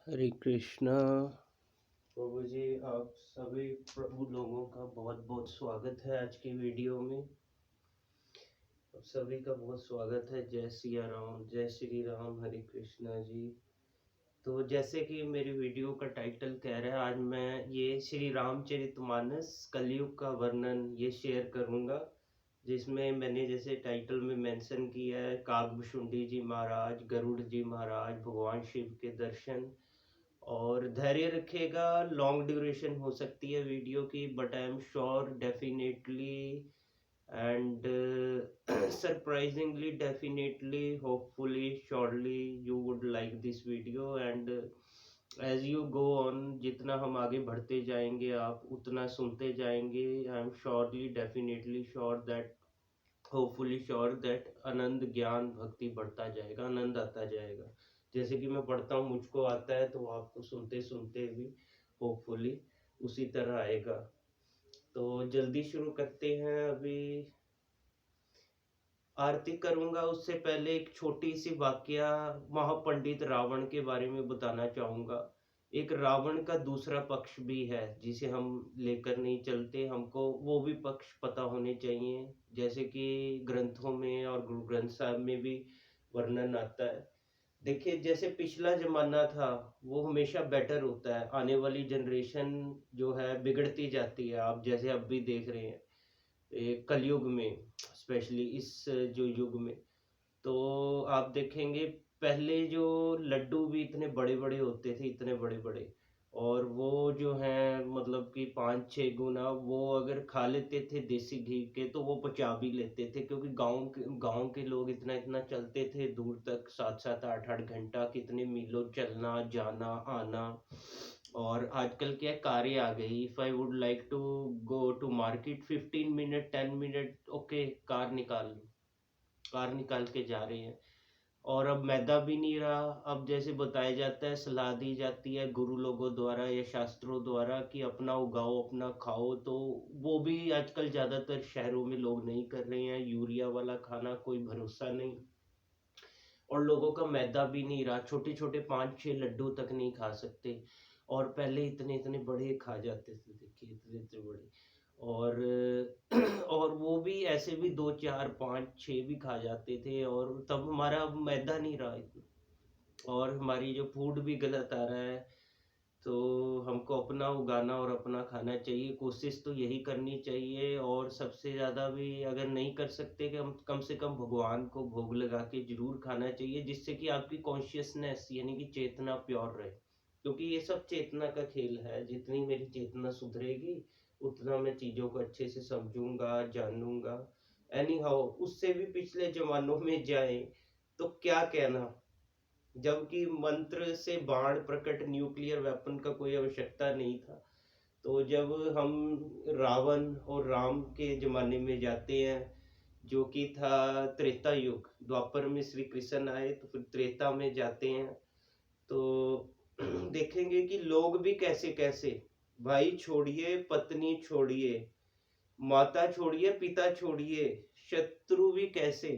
हरे कृष्णा। प्रभु जी, आप सभी प्रभु लोगों का बहुत बहुत स्वागत है आज की वीडियो में। आप सभी का बहुत स्वागत है। जय सिया राम, जय श्री राम, हरे कृष्णा जी। तो जैसे कि मेरी वीडियो का टाइटल कह रहा है, आज मैं ये श्री रामचरितमानस कलयुग का वर्णन ये शेयर करूँगा, जिसमें मैंने जैसे टाइटल में मेंशन किया है काकभुशुंडी जी महाराज, गरुड़ जी महाराज, भगवान शिव के दर्शन। और धैर्य रखिएगा, लॉन्ग ड्यूरेशन हो सकती है वीडियो की, but I am sure definitely and surprisingly definitely hopefully surely you would like this video. And as you go on, जितना हम आगे बढ़ते जाएंगे आप उतना सुनते जाएंगे। I am surely definitely sure that, hopefully sure that आनंद ज्ञान भक्ति बढ़ता जाएगा, आनंद आता जाएगा। जैसे कि मैं पढ़ता हूँ मुझको आता है, तो आपको सुनते सुनते भी होपफुली उसी तरह आएगा। तो जल्दी शुरू करते हैं। अभी आरती करूंगा उससे पहले एक छोटी सी वाकया महापंडित रावण के बारे में बताना चाहूंगा। एक रावण का दूसरा पक्ष भी है जिसे हम लेकर नहीं चलते, हमको वो भी पक्ष पता होने चाहिए। जैसे कि ग्रंथों में और गुरु ग्रंथ साहब में भी वर्णन आता है। देखिए, जैसे पिछला जमाना था वो हमेशा बेटर होता है, आने वाली जनरेशन जो है बिगड़ती जाती है। आप जैसे अब भी देख रहे हैं कलयुग में, स्पेशली इस जो युग में, तो आप देखेंगे पहले जो लड्डू भी इतने बड़े बड़े होते थे, इतने बड़े बड़े, और वो जो है मतलब कि 5-6 गुना वो अगर खा लेते थे देसी घी के तो वो पचा भी लेते थे, क्योंकि गांव के लोग इतना इतना चलते थे दूर तक, 7-7 8-8 घंटा कितने मीलों चलना जाना आना। और आजकल क्या कार्य आ गई, if I would like to go to market 15 minute 10 minute, okay car निकाल के जा रहे हैं। और अब मैदा भी नहीं रहा। अब जैसे बताया जाता है, सलाह दी जाती है गुरु लोगों द्वारा या शास्त्रों द्वारा कि अपना उगाओ अपना खाओ, तो वो भी आजकल ज़्यादातर शहरों में लोग नहीं कर रहे हैं। यूरिया वाला खाना कोई भरोसा नहीं, और लोगों का मैदा भी नहीं रहा, छोटे छोटे 5-6 लड्डू तक नहीं खा सकते। और पहले इतने इतने बड़े खा जाते थे, देखिए इतने इतने बड़े। और और वो भी ऐसे भी 2 4 5 6 भी खा जाते थे, और तब हमारा मैदा नहीं रहा इतना। और हमारी जो फूड भी गलत आ रहा है। तो हमको अपना उगाना और अपना खाना चाहिए, कोशिश तो यही करनी चाहिए। और सबसे ज़्यादा भी अगर नहीं कर सकते कि हम कम से कम भगवान को भोग लगा के जरूर खाना चाहिए, जिससे कि आपकी कॉन्शियसनेस यानी कि चेतना प्योर रहे। क्योंकि ये सब चेतना का खेल है, जितनी मेरी चेतना सुधरेगी उतना मैं चीज़ों को अच्छे से समझूंगा जानूंगा। एनी हाउ, उससे भी पिछले जमानों में जाए तो क्या कहना, जबकि मंत्र से बाण प्रकट, न्यूक्लियर वेपन का कोई आवश्यकता नहीं था। तो जब हम रावण और राम के जमाने में जाते हैं, जो कि था त्रेता युग, द्वापर में श्री कृष्ण आए, तो फिर त्रेता में जाते हैं। तो देखेंगे कि लोग भी कैसे कैसे, भाई छोड़िए पत्नी छोड़िए, माता छोड़िए पिता छोड़िए, शत्रु भी कैसे।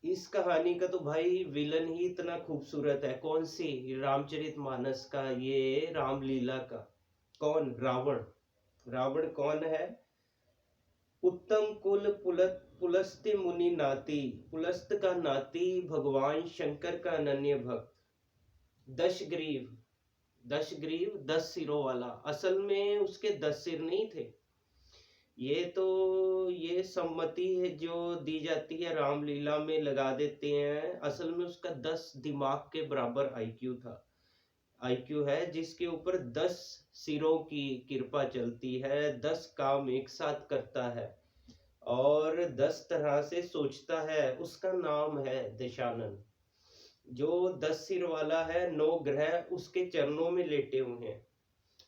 इस कहानी का तो भाई विलन ही इतना खूबसूरत है। कौन सी? रामचरितमानस का, ये रामलीला का। कौन? रावण। रावण कौन है? उत्तम कुल पुलस्त्य मुनि नाती, पुलस्त का नाती, भगवान शंकर का अनन्य भक्त। दशग्रीव, 10 सिरों वाला। असल में उसके 10 सिर नहीं थे। ये तो ये सम्मति है जो दी जाती है, रामलीला में लगा देते हैं। असल में उसका 10 दिमाग के बराबर आईक्यू था। आईक्यू है जिसके ऊपर 10 सिरों की कृपा चलती है, 10 काम एक साथ करता है और 10 तरह से सोचता है। उसका नाम है दशानन। जो 10 सिर वाला है, 9 ग्रह उसके चरणों में लेटे हुए हैं।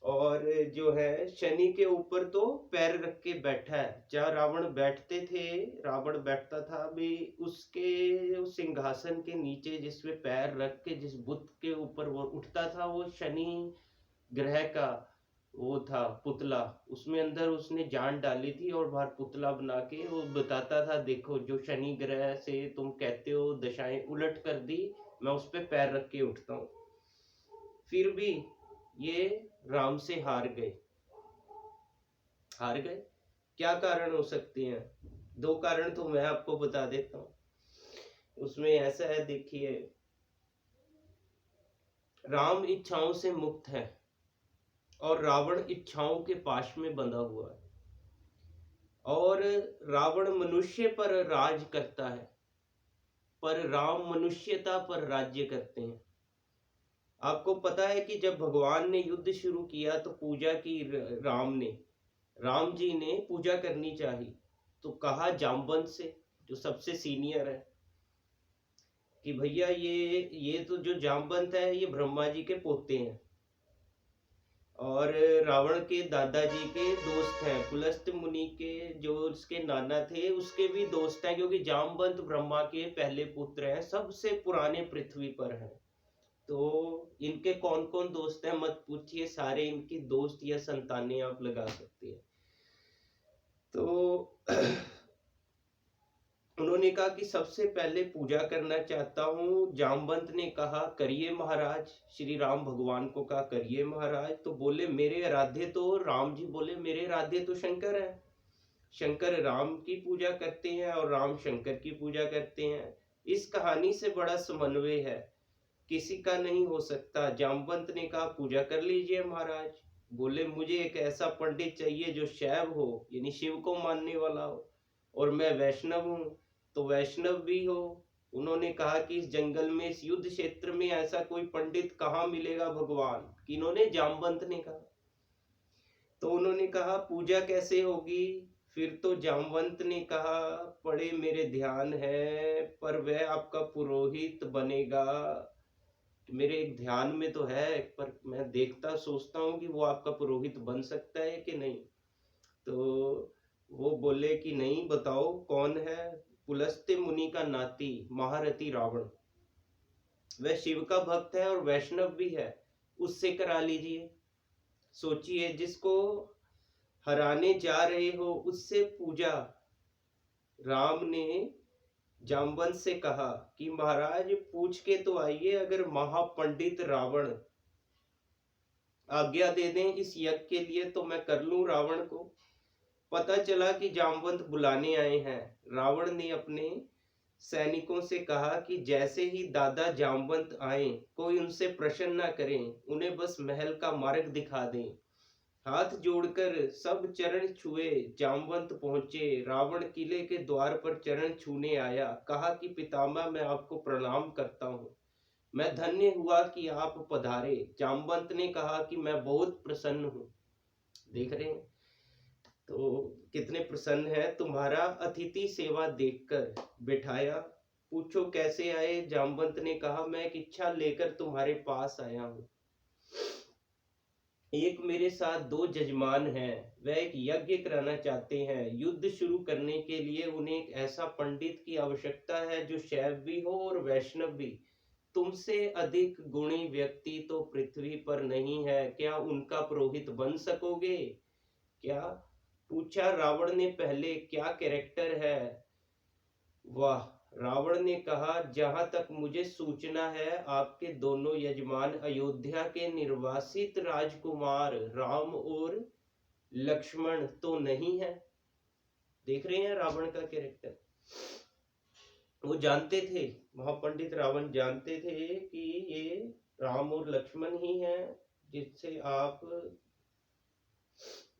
और जो है शनि के ऊपर तो पैर रख के बैठा है। जहाँ रावण बैठते थे, रावण बैठता था भी उसके उस सिंहासन के नीचे, जिसमें पैर रख के जिस बुत के ऊपर वो उठता था, वो शनि ग्रह का वो था पुतला, उसमें अंदर उसने जान डाली थी और बाहर पुतला बना के वो बताता था, देखो जो शनि ग्रह से तुम कहते हो दशाएं उलट कर दी, मैं उस पे पैर रख के उठता हूँ। फिर भी ये राम से हार गए। हार गए, क्या कारण हो सकते हैं? दो कारण तो मैं आपको बता देता हूँ। उसमें ऐसा है, देखिए, राम इच्छाओं से मुक्त है और रावण इच्छाओं के पाश में बंधा हुआ है। और रावण मनुष्य पर राज करता है, पर राम मनुष्यता पर राज्य करते हैं। आपको पता है कि जब भगवान ने युद्ध शुरू किया तो पूजा की राम जी ने पूजा करनी चाहिए, तो कहा जामवंत से, जो सबसे सीनियर है, कि भैया ये तो जो जामवंत है ये ब्रह्मा जी के पोते हैं और रावण के दादाजी के दोस्त हैं, पुलस्त मुनि के जो उसके नाना थे उसके भी दोस्त हैं, क्योंकि जामवंत ब्रह्मा के पहले पुत्र हैं, सबसे पुराने पृथ्वी पर हैं। तो इनके कौन कौन दोस्त हैं मत पूछिए, सारे इनकी दोस्त या संतानें आप लगा सकते हैं। तो उन्होंने कहा कि सबसे पहले पूजा करना चाहता हूँ। जामवंत ने कहा करिए महाराज, श्री राम भगवान को कहा करिए महाराज। तो बोले मेरे आराध्य तो राम जी बोले मेरे आराध्य तो शंकर है, शंकर राम की पूजा करते हैं और राम शंकर की पूजा करते हैं। इस कहानी से बड़ा समन्वय है, किसी का नहीं हो सकता। जामवंत ने कहा पूजा कर लीजिए महाराज। बोले मुझे एक ऐसा पंडित चाहिए जो शैव हो, यानी शिव को मानने वाला हो, और मैं वैष्णव हूँ तो वैष्णव भी हो। उन्होंने कहा कि इस जंगल में, इस युद्ध क्षेत्र में ऐसा कोई पंडित कहाँ मिलेगा भगवान? किन्होंने? जामवंत ने कहा। तो उन्होंने कहा पूजा कैसे होगी? फिर तो जामवंत ने कहा बड़े मेरे ध्यान है, पर वह आपका पुरोहित बनेगा। मेरे एक ध्यान में तो है, पर मैं देखता सोचता हूँ कि वो आपका पुरोहित बन सकता है कि नहीं। तो वो बोले कि नहीं, बताओ कौन है? पुलस्त्य मुनि का नाती महारथी रावण, वह शिव का भक्त है और वैष्णव भी है, उससे करा लीजिए। सोचिए, जिसको हराने जा रहे हो उससे पूजा। राम ने जामवंत से कहा कि महाराज पूछ के तो आइए, अगर महापंडित रावण आज्ञा दे दें इस यज्ञ के लिए तो मैं कर लूं रावण को। पता चला कि जामवंत बुलाने आए हैं। रावण ने अपने सैनिकों से कहा कि जैसे ही दादा जामवंत आए कोई उनसे प्रश्न ना करें, उन्हें बस महल का मार्ग दिखा दें। हाथ जोड़कर सब चरण छुए, जामवंत पहुंचे। रावण किले के द्वार पर चरण छूने आया, कहा कि पितामह मैं आपको प्रणाम करता हूँ, मैं धन्य हुआ कि आप पधारे। जामवंत ने कहा कि मैं बहुत प्रसन्न हूँ। देख रहे हैं तो कितने प्रसन्न है। तुम्हारा अतिथि सेवा देखकर बैठाया। पूछो कैसे आए? जामवंत ने कहा मैं एक इच्छा लेकर तुम्हारे पास आया हूँ। एक मेरे साथ दो जजमान हैं, वह एक यज्ञ कराना चाहते हैं। युद्ध शुरू करने के लिए उन्हें एक ऐसा पंडित की आवश्यकता है जो शैव भी हो और वैष्णव भी। तुमसे अधिक गुणी व्यक्ति तो पृथ्वी पर नहीं है, क्या उनका पुरोहित बन सकोगे? क्या पूछा रावण ने पहले, क्या कैरेक्टर है? वाह! रावण ने कहा जहां तक मुझे सूचना है आपके दोनों यजमान अयोध्या के निर्वासित राजकुमार राम और लक्ष्मण तो नहीं है। देख रहे हैं रावण का कैरेक्टर। वो जानते थे, महापंडित रावण जानते थे कि ये राम और लक्ष्मण ही हैं जिससे आप,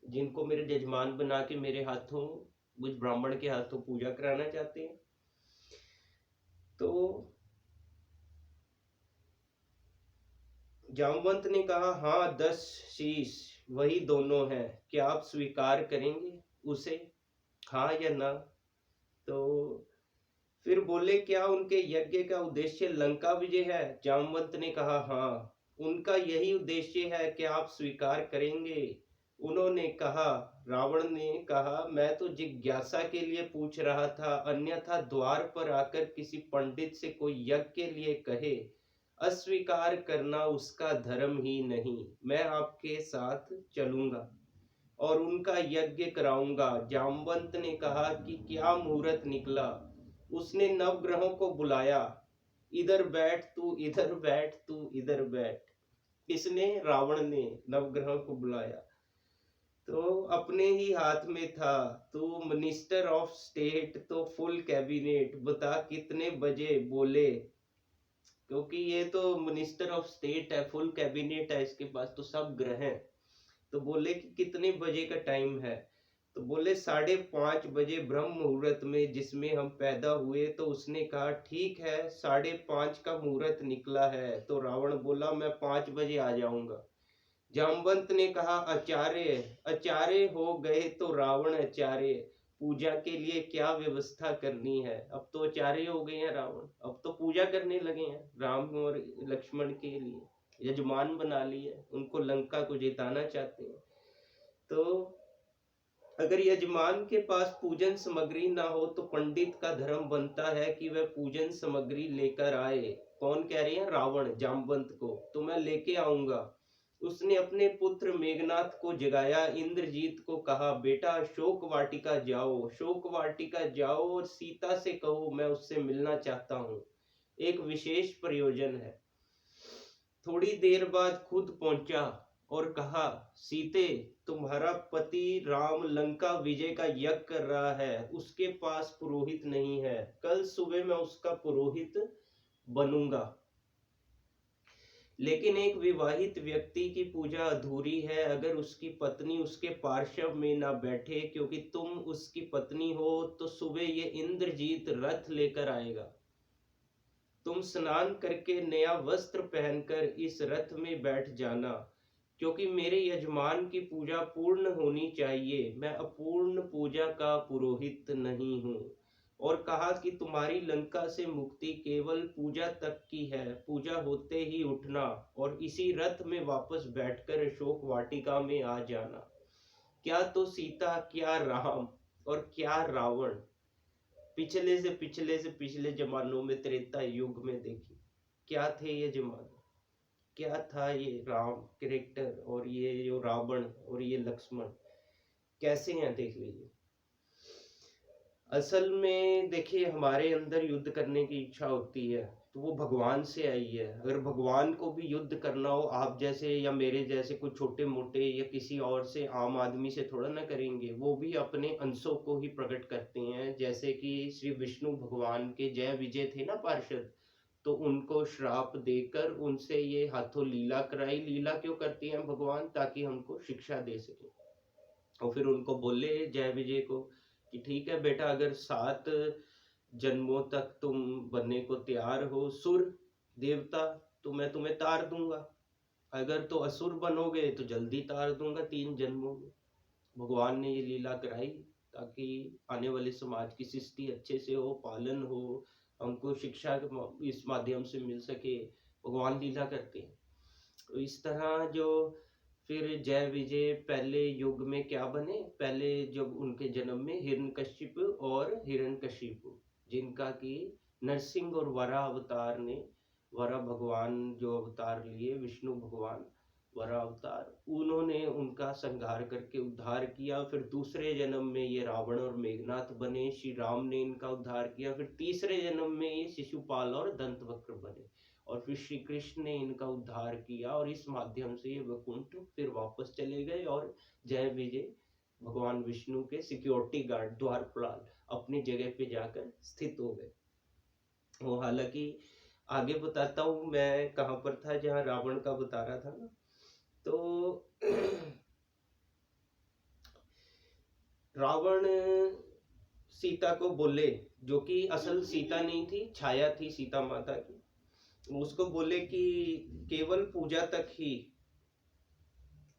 जिनको मेरे जजमान बना के मेरे हाथों, मुझ ब्राह्मण के हाथों पूजा कराना चाहते हैं। तो जामवंत ने कहा हाँ 10 शीश वही दोनों हैं, क्या आप स्वीकार करेंगे उसे, हाँ या ना? तो फिर बोले क्या उनके यज्ञ का उद्देश्य लंका विजय है? जामवंत ने कहा हाँ, उनका यही उद्देश्य है, क्या आप स्वीकार करेंगे? उन्होंने कहा, रावण ने कहा मैं तो जिज्ञासा के लिए पूछ रहा था, अन्यथा द्वार पर आकर किसी पंडित से कोई यज्ञ के लिए कहे अस्वीकार करना उसका धर्म ही नहीं। मैं आपके साथ चलूंगा और उनका यज्ञ कराऊंगा। जामवंत ने कहा कि क्या मुहूर्त निकला। उसने नवग्रहों को बुलाया, इधर बैठ तू, इधर बैठ तू, इधर बैठ। किसने? रावण ने नवग्रहों को बुलाया। तो अपने ही हाथ में था। तो मिनिस्टर ऑफ स्टेट, तो फुल कैबिनेट, बता कितने बजे बोले। क्योंकि ये तो मिनिस्टर ऑफ स्टेट है, फुल कैबिनेट है इसके पास, तो सब ग्रह हैं। तो बोले कि कितने बजे का टाइम है। तो बोले 5:30 बजे ब्रह्म मुहूर्त में, जिसमें हम पैदा हुए। तो उसने कहा ठीक है, 5:30 का मुहूर्त निकला है। तो रावण बोला मैं 5 बजे आ जाऊंगा। जामवंत ने कहा आचार्य, आचार्य हो गए तो रावण आचार्य, पूजा के लिए क्या व्यवस्था करनी है। अब तो आचार्य हो गए हैं रावण, अब तो पूजा करने लगे हैं राम और लक्ष्मण के लिए, यजमान बना लिए, उनको लंका को जिताना चाहते हैं। तो अगर यजमान के पास पूजन सामग्री ना हो तो पंडित का धर्म बनता है कि वह पूजन सामग्री लेकर आए। कौन कह रहे हैं? रावण जामवंत को। तो मैं लेके आऊंगा। उसने अपने पुत्र मेघनाथ को जगाया, इंद्रजीत को कहा बेटा शोक वाटिका जाओ, शोक वाटिका जाओ और सीता से कहो मैं उससे मिलना चाहता हूँ, एक विशेष प्रयोजन है। थोड़ी देर बाद खुद पहुंचा और कहा सीते, तुम्हारा पति राम लंका विजय का यज्ञ कर रहा है, उसके पास पुरोहित नहीं है, कल सुबह मैं उसका पुरोहित बनूंगा। लेकिन एक विवाहित व्यक्ति की पूजा अधूरी है अगर उसकी पत्नी उसके पार्श्व में ना बैठे, क्योंकि तुम उसकी पत्नी हो। तो सुबह ये इंद्रजीत रथ लेकर आएगा। तुम स्नान करके नया वस्त्र पहनकर इस रथ में बैठ जाना, क्योंकि मेरे यजमान की पूजा पूर्ण होनी चाहिए, मैं अपूर्ण पूजा का पुरोहित नहीं हूँ। और कहा कि तुम्हारी लंका से मुक्ति केवल पूजा तक की है, पूजा होते ही उठना और इसी रथ में वापस बैठकर अशोक वाटिका में आ जाना। क्या तो सीता, क्या राम और क्या रावण पिछले से पिछले जमानों में, त्रेता युग में देखिए क्या थे ये जमाने, क्या था ये राम कैरेक्टर और ये जो रावण और ये लक्ष्मण कैसे हैं देख लीजिए। असल में देखिए हमारे अंदर युद्ध करने की इच्छा होती है तो वो भगवान से आई है। अगर भगवान को भी युद्ध करना हो, आप जैसे या मेरे जैसे कुछ छोटे मोटे या किसी और से, आम आदमी से थोड़ा ना करेंगे। वो भी अपने अंशों को ही प्रकट करते हैं। जैसे कि श्री विष्णु भगवान के जय विजय थे ना पार्षद, तो उनको श्राप देकर उनसे ये हाथों लीला कराई। लीला क्यों करती हैं भगवान? ताकि हमको शिक्षा दे सके। और फिर उनको बोले जय विजय को कि ठीक है बेटा, अगर 7 जन्मों तक तुम बनने को तैयार हो सुर देवता, तो मैं तुम्हें तार दूंगा। अगर तो असुर बनोगे तो जल्दी तार दूंगा 3 जन्मों में। भगवान ने ये लीला कराई ताकि आने वाले समाज की सृष्टि अच्छे से हो, पालन हो, हमको शिक्षा इस माध्यम से मिल सके। भगवान लीला करते हैं। तो इस तरह जो फिर जय विजय पहले युग में क्या बने, पहले जब उनके जन्म में हिरण्यकशिप और हिरण्यकशिपु, जिनका कि नरसिंह और वराह अवतार ने, वराह भगवान जो अवतार लिए, विष्णु भगवान वराह अवतार, उन्होंने उनका संहार करके उद्धार किया। फिर दूसरे जन्म में ये रावण और मेघनाथ बने, श्री राम ने इनका उद्धार किया। फिर तीसरे जन्म में ये शिशुपाल और दंतवक्र बने और फिर श्री कृष्ण ने इनका उद्धार किया और इस माध्यम से ये वैकुंठ फिर वापस चले गए और जय विजय भगवान विष्णु के सिक्योरिटी गार्ड द्वारपाल अपनी जगह पे जाकर स्थित हो गए। वो हालांकि आगे बताता हूँ मैं कहाँ पर था, जहाँ रावण का बता रहा था ना। तो रावण सीता को बोले, जो कि असल सीता नहीं थी, छाया थी सीता माता की, उसको बोले कि केवल पूजा तक ही,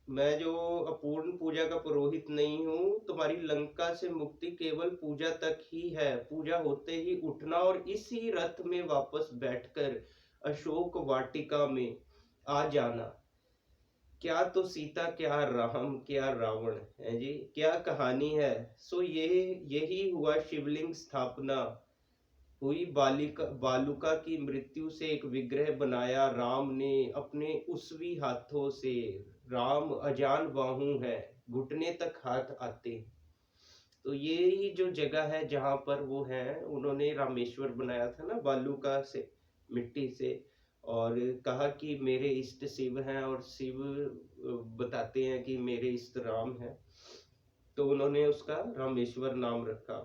मैं जो अपूर्ण पूजा का पुरोहित नहीं हूँ, तुम्हारी लंका से मुक्ति केवल पूजा तक ही है, पूजा होते ही उठना और इसी रथ में वापस बैठकर अशोक वाटिका में आ जाना। क्या तो सीता, क्या राम, क्या रावण है जी, क्या कहानी है। सो ये यही हुआ शिवलिंग स्थापना। हुई बालुका की मृत्यु से एक विग्रह बनाया राम ने अपने उसवी हाथों से। राम अजान बाहु है, घुटने तक हाथ आते। तो ये ही जो जगह है जहाँ पर वो है, उन्होंने रामेश्वर बनाया था ना बालुका से, मिट्टी से। और कहा कि मेरे इष्ट शिव हैं, और शिव बताते हैं कि मेरे इष्ट राम हैं। तो उन्होंने उसका रामेश्वर नाम रखा।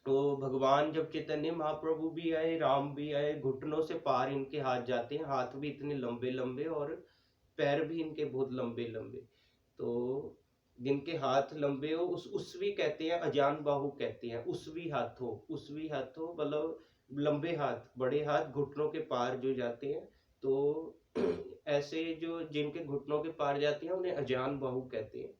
तो भगवान जब चैतन्य महाप्रभु भी आए, राम भी आए, घुटनों से पार इनके हाथ जाते हैं, हाथ भी इतने लंबे लंबे और पैर भी इनके बहुत लंबे लंबे। तो जिनके हाथ लंबे हो उस उसवी कहते हैं, अजान बाहु कहते हैं, उसवी हाथों मतलब लंबे हाथ, बड़े हाथ घुटनों के पार जो जाते हैं। तो ऐसे जो जिनके घुटनों के पार जाते हैं उन्हें अजान बाहु कहते हैं।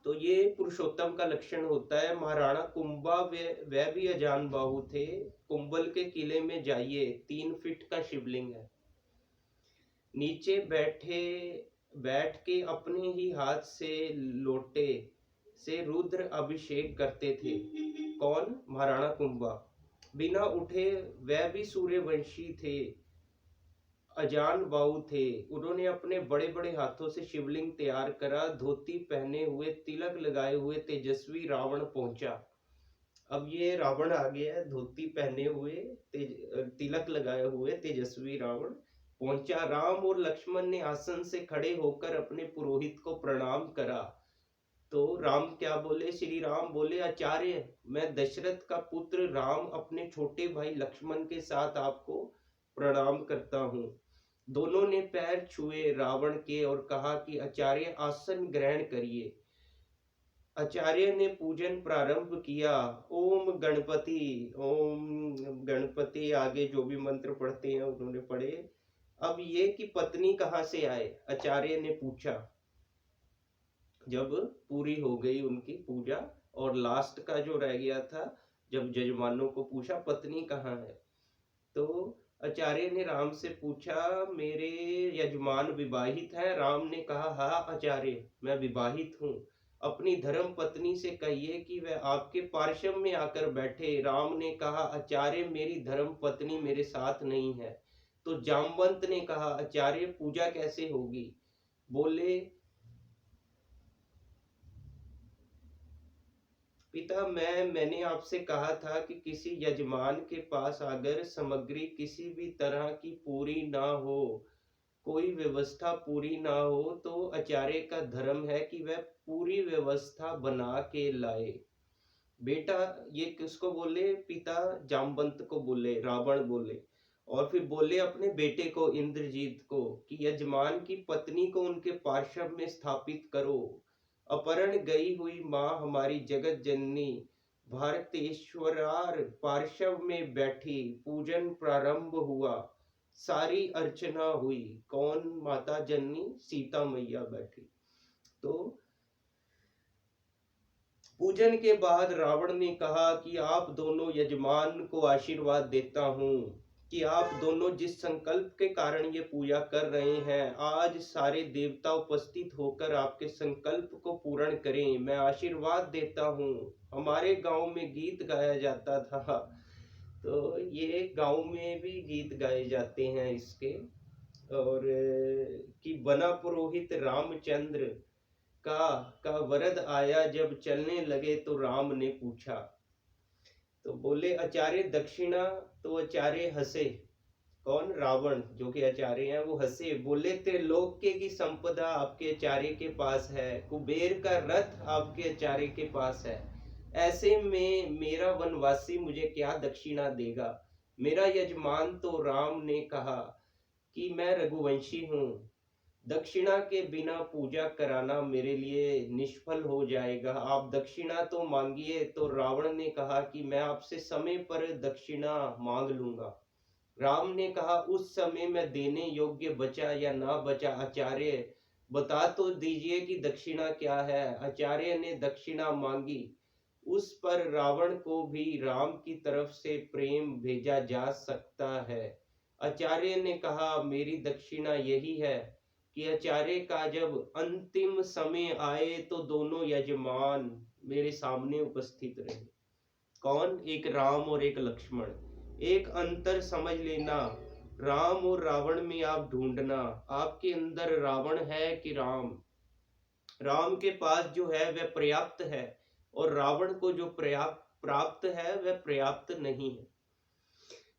तो ये पुरुषोत्तम का लक्षण होता है। महाराणा कुंभा वह भी अजान बाहु थे। कुंभल के किले में जाइए, 3 फीट का शिवलिंग है। नीचे बैठ के अपने ही हाथ से लोटे से रुद्र अभिषेक करते थे। कौन? महाराणा कुंभा। बिना उठे वह भी सूर्यवंशी थे, अजान बाहु थे। उन्होंने अपने बड़े बड़े हाथों से शिवलिंग तैयार करा। धोती पहने हुए, तिलक लगाए हुए तेजस्वी रावण पहुंचा। अब ये रावण आ गया है, धोती पहने हुए, तिलक लगाए हुए तेजस्वी रावण पहुंचा। राम और लक्ष्मण ने आसन से खड़े होकर अपने पुरोहित को प्रणाम करा। तो राम क्या बोले? श्री राम बोले, आचार्य, मैं दशरथ का पुत्र राम अपने छोटे भाई लक्ष्मण के साथ आपको प्रणाम करता हूँ। दोनों ने पैर छुए रावण के और कहा कि आचार्य आसन ग्रहण करिए। आचार्य ने पूजन प्रारंभ किया। ओम गणपति, ओम गणपति, आगे जो भी मंत्र पढ़ते हैं उन्होंने पढ़े। अब ये कि पत्नी कहाँ से आए, आचार्य ने पूछा। जब पूरी हो गई उनकी पूजा और लास्ट का जो रह गया था, जब जजमानों को पूछा पत्नी कहाँ है, तो आचार्य ने राम से पूछा, मेरे यजमान विवाहित है? राम ने कहा, हाँ आचार्य, मैं विवाहित हूँ। अपनी धर्म पत्नी से कहिए कि वह आपके पार्श्व में आकर बैठे। राम ने कहा, आचार्य, मेरी धर्म पत्नी मेरे साथ नहीं है। तो जामवंत ने कहा, आचार्य, पूजा कैसे होगी? बोले, पिता, मैंने आपसे कहा था कि किसी यजमान के पास अगर सामग्री किसी भी तरह की पूरी ना हो, कोई व्यवस्था पूरी ना हो, तो आचार्य का धर्म है कि वह पूरी व्यवस्था बना के लाए। बेटा, ये किसको बोले? पिता जामवंत को बोले, रावण बोले। और फिर बोले अपने बेटे को, इंद्रजीत को, कि यजमान की पत्नी को उनके पार्श्व में स्थापित करो। अपहरण गई हुई माँ हमारी जगत जननी भारतेश्वरार पार्श्व में बैठी, पूजन प्रारंभ हुआ, सारी अर्चना हुई। कौन माता जननी? सीता मैया बैठी। तो पूजन के बाद रावण ने कहा कि आप दोनों यजमान को आशीर्वाद देता हूँ कि आप दोनों जिस संकल्प के कारण ये पूजा कर रहे हैं, आज सारे देवता उपस्थित होकर आपके संकल्प को पूर्ण करें। मैं आशीर्वाद देता हूँ। हमारे गांव में गीत गाया जाता था, तो ये गांव में भी गीत गाए जाते हैं इसके। और कि बना पुरोहित रामचंद्र का वरद आया, जब चलने लगे तो राम ने पूछा। तो बोले, आचार्य दक्षिणा? तो आचार्य हंसे। कौन? रावण, जो कि आचार्य हैं, वो हंसे। बोले, त्रिलोक्य की संपदा आपके आचार्य के पास है, कुबेर का रथ आपके आचार्य के पास है, ऐसे में मेरा वनवासी मुझे क्या दक्षिणा देगा? मेरा यजमान तो राम ने कहा कि मैं रघुवंशी हूँ, दक्षिणा के बिना पूजा कराना मेरे लिए निष्फल हो जाएगा, आप दक्षिणा तो मांगिए। तो रावण ने कहा कि मैं आपसे समय पर दक्षिणा मांग लूंगा। राम ने कहा, उस समय मैं देने योग्य बचा या ना बचा, आचार्य बता तो दीजिए कि दक्षिणा क्या है। आचार्य ने दक्षिणा मांगी। उस पर रावण को भी राम की तरफ से प्रेम भेजा जा सकता है। आचार्य ने कहा, मेरी दक्षिणा यही है कि आचार्य का जब अंतिम समय आए तो दोनों यजमान मेरे सामने उपस्थित रहे। कौन? एक राम और एक लक्ष्मण। एक अंतर समझ लेना, राम और रावण में आप ढूंढना, आपके अंदर रावण है कि राम। राम के पास जो है वह पर्याप्त है, और रावण को जो प्राप्त है वह पर्याप्त नहीं है।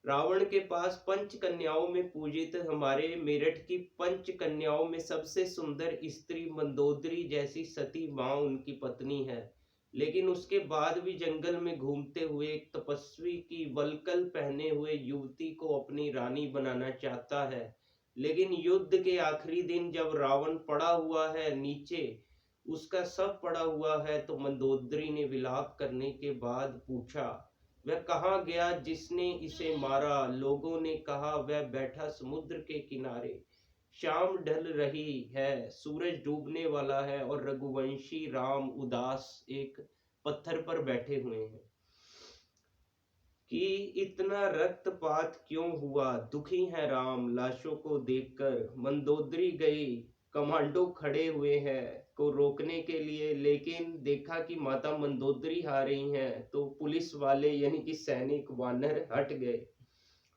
रावण के पास पंच कन्याओं में पूजित हमारे मेरठ की पंच कन्याओं में सबसे सुंदर स्त्री मंदोदरी जैसी सती मां उनकी पत्नी है, लेकिन उसके बाद भी जंगल में घूमते हुए एक तपस्वी की वलकल पहने हुए युवती को अपनी रानी बनाना चाहता है। लेकिन युद्ध के आखिरी दिन जब रावण पड़ा हुआ है नीचे, उसका सब पड़ा हुआ है, तो मंदोदरी ने विलाप करने के बाद पूछा, वह कहाँ गया जिसने इसे मारा? लोगों ने कहा, वह बैठा समुद्र के किनारे। शाम ढल रही है, सूरज डूबने वाला है, और रघुवंशी राम उदास एक पत्थर पर बैठे हुए हैं कि इतना रक्तपात क्यों हुआ? दुखी है राम लाशों को देखकर। मंदोदरी गई, कमांडो खड़े हुए हैं को रोकने के लिए, लेकिन देखा कि माता मंदोदरी आ रही हैं, तो पुलिस वाले यानी कि सैनिक वानर हट गए।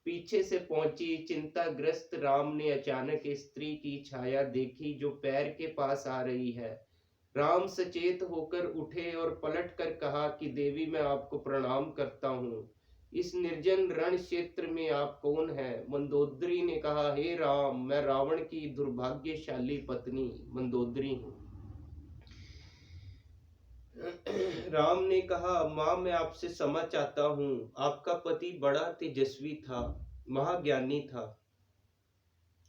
पीछे से पहुंची चिंताग्रस्त राम ने अचानक स्त्री की छाया देखी जो पैर के पास आ रही है। राम सचेत होकर उठे और पलट कर कहा कि देवी, मैं आपको प्रणाम करता हूँ। इस निर्जन रण क्षेत्र में आप कौन हैं? मंदोदरी ने कहा, हे राम, मैं रावण की दुर्भाग्यशाली पत्नी मंदोदरी हूँ। राम ने कहा, माँ, मैं आपसे क्षमा चाहता हूँ। आपका पति बड़ा तेजस्वी था, महाज्ञानी था,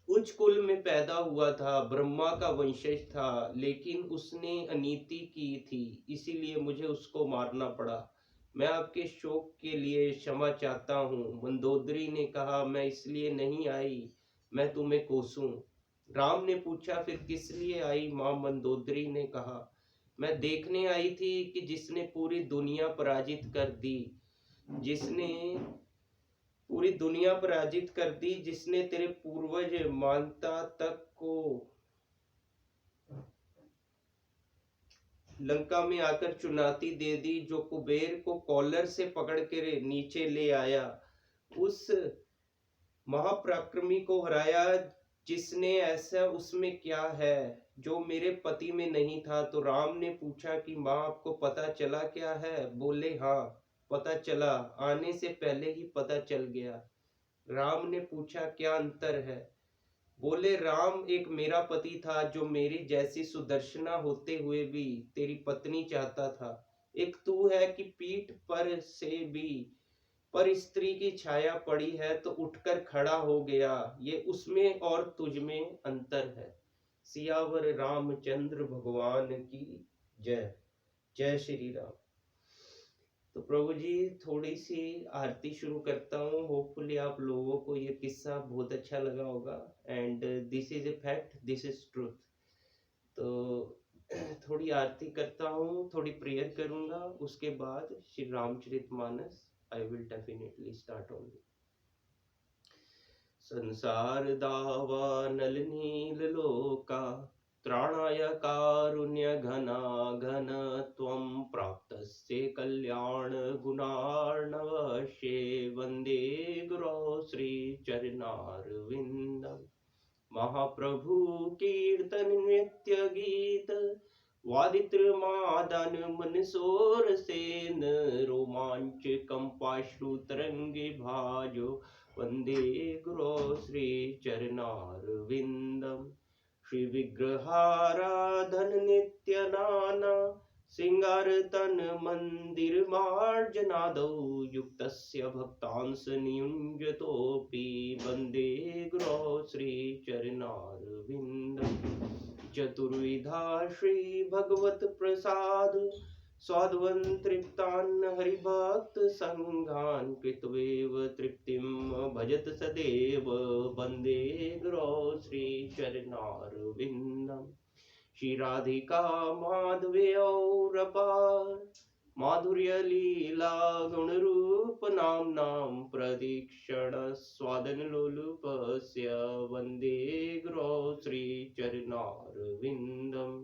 उच्च कुल में पैदा हुआ था, ब्रह्मा का वंशज था, लेकिन उसने अनीति की थी, इसीलिए मुझे उसको मारना पड़ा। मैं आपके शोक के लिए क्षमा चाहता हूँ। मंदोदरी ने कहा, मैं इसलिए नहीं आई, मैं तुम्हें कोसूं। राम ने पूछा, फिर किस लिए आई माँ? मंदोदरी ने कहा, मैं देखने आई थी कि जिसने पूरी दुनिया पराजित कर दी, जिसने पूरी दुनिया पराजित कर दी, जिसने तेरे पूर्वज मानता तक को लंका में आकर चुनौती दे दी, जो कुबेर को कॉलर से पकड़ के नीचे ले आया, उस महापराक्रमी को हराया, जिसने ऐसा उसमें क्या है जो मेरे पति में नहीं था? तो राम ने पूछा कि माँ, आपको पता चला क्या है? बोले, हाँ, पता चला, आने से पहले ही पता चल गया। राम ने पूछा, क्या अंतर है? बोले, राम, एक मेरा पति था जो मेरी जैसी सुदर्शना होते हुए भी तेरी पत्नी चाहता था। एक तू है कि पीठ पर से भी पर स्त्री की छाया पड़ी है तो उठकर खड़ा हो गया। ये उसमें और तुझ में अंतर है। सियावर रामचंद्र भगवान की जय। जय श्री राम। तो प्रभु जी, थोड़ी सी आरती शुरू करता हूँ। होपफुली आप लोगों को ये किस्सा बहुत अच्छा लगा होगा, and this is a fact, this is truth. तो थोड़ी आरती करता हूँ, थोड़ी प्रेयर करूंगा, उसके बाद Shri Ramcharitmanas I will definitely start only. संसार दावा नल नील लोका, त्राणाय कारुण्य घना घन, त्वं प्राप्तस्य कल्याण गुणार्णवशे, वंदे गुरो श्री चरणारविंदम। महाप्रभु कीर्तन नृत्य गीत, वादित्र मादन मन सोर सेन, रोमांच कंपाश्रु तरंगे भाजो, वंदे गुरो श्री चरणारविंदम। श्री विग्रहाराधन नित्य नाना, सिंगार तन मंदिर मार्जनादौ, युक्तस्य भक्तांस नियुंजतोपि, वंदे गुरो श्री चरणारविंदम। चतुर्विधा श्री भगवत प्रसाद, स्वाद्वन् तृप्तान् हरिभक्त संघान्, कृत्वेव तृप्तिं भजत सदैव, वन्दे गुरो श्री चरणारविन्दम्। श्री राधिका माधवेयौरपार, माधुर्य लीला गुण रूप नाम्नां, प्रदीक्षण स्वादन लोलुपस्य, वन्दे गुरो श्री चरणारविन्दम्।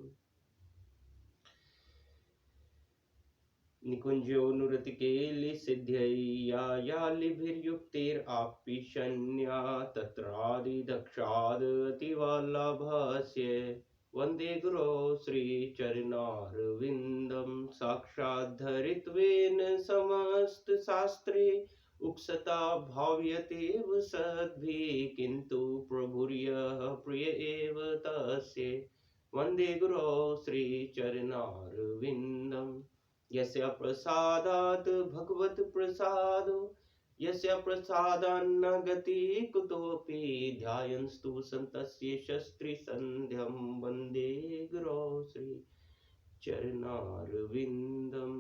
निकुञ्जोऽनुरतिकेलिसिद्ध्यै यायालिभिर्युक्तैरापि तत्रादिदक्षादतिवल्लभस्य वन्दे गुरो श्रीचरणारविन्दं साक्षाद्धरित्वेन समस्तशास्त्रे उक्सता भाव्यतेव सद्भिः किन्तु प्रभुर्यः प्रिय एव तस्य वन्दे गुरो श्रीचरणारविन्दम् यस्य प्रसादात् भगवत् प्रसादो यस्य प्रसादान्न गति कुतोऽपि ध्यायन्स्तु सन्तस्य शस्त्रिसन्ध्यं वन्दे गुरो श्री चरणारविन्दम्।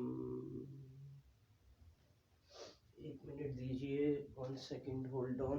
1 मिनट दीजिए, 1 सेकंड होल्ड ऑन।